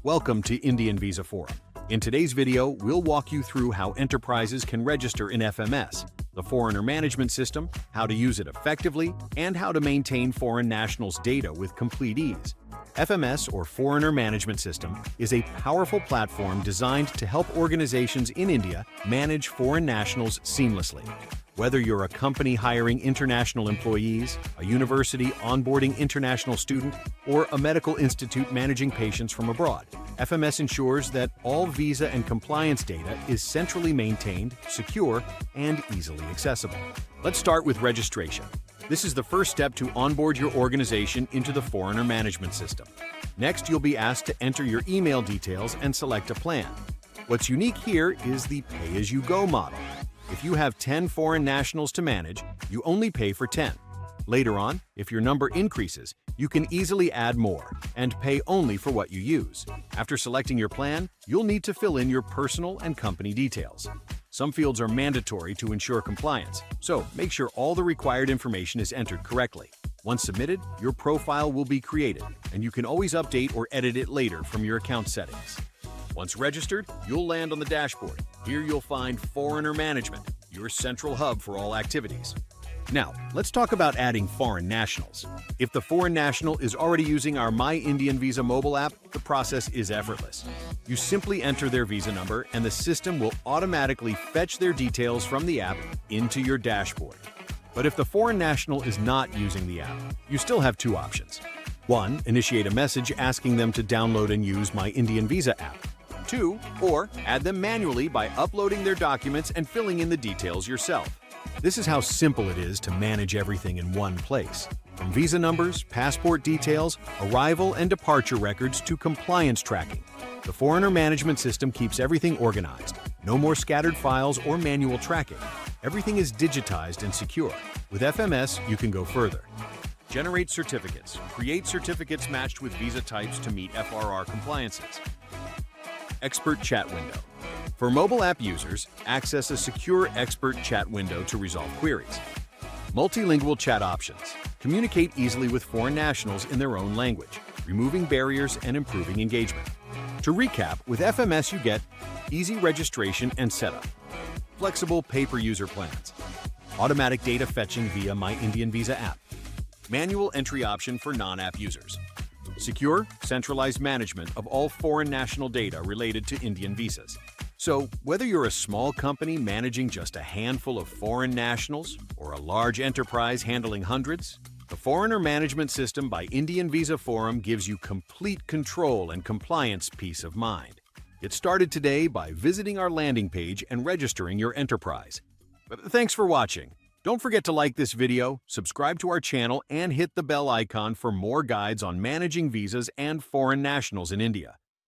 Welcome to Indian Visa Forum. In today's video, we'll walk you through how enterprises can register in FMS, the Foreigner Management System, how to use it effectively, and how to maintain foreign nationals' data with complete ease. FMS, or Foreigner Management System, is a powerful platform designed to help organizations in India manage foreign nationals seamlessly. Whether you're a company hiring international employees, a university onboarding international student, or a medical institute managing patients from abroad, FMS ensures that all visa and compliance data is centrally maintained, secure, and easily accessible. Let's start with registration. This is the first step to onboard your organization into the Foreigner Management System. Next, you'll be asked to enter your email details and select a plan. What's unique here is the pay-as-you-go model. If you have 10 foreign nationals to manage, you only pay for 10. Later on, if your number increases, you can easily add more and pay only for what you use. After selecting your plan, you'll need to fill in your personal and company details. Some fields are mandatory to ensure compliance, so make sure all the required information is entered correctly. Once submitted, your profile will be created, and you can always update or edit it later from your account settings. Once registered, you'll land on the dashboard. Here you'll find Foreigner Management, your central hub for all activities. Now, let's talk about adding foreign nationals. If the foreign national is already using our MyIndianVisa mobile app, the process is effortless. You simply enter their visa number and the system will automatically fetch their details from the app into your dashboard. But if the foreign national is not using the app, you still have two options. 1. Initiate a message asking them to download and use MyIndianVisa app. 2. Or add them manually by uploading their documents and filling in the details yourself. This is how simple it is to manage everything in one place. From visa numbers, passport details, arrival and departure records to compliance tracking. The Foreigner Management System keeps everything organized. No more scattered files or manual tracking. Everything is digitized and secure. With FMS, you can go further. Generate certificates. Create certificates matched with visa types to meet FRR compliances. Expert chat window. For mobile app users, access a secure expert chat window to resolve queries. Multilingual chat options. Communicate easily with foreign nationals in their own language, removing barriers and improving engagement. To recap, with FMS you get easy registration and setup, flexible pay-per-user plans, automatic data fetching via MyIndianVisa app, manual entry option for non-app users, secure, centralized management of all foreign national data related to Indian visas. So, whether you're a small company managing just a handful of foreign nationals or a large enterprise handling hundreds, the Foreigner Management System by Indian Visa Forum gives you complete control and compliance peace of mind. Get started today by visiting our landing page and registering your enterprise. Thanks for watching. Don't forget to like this video, subscribe to our channel, and hit the bell icon for more guides on managing visas and foreign nationals in India.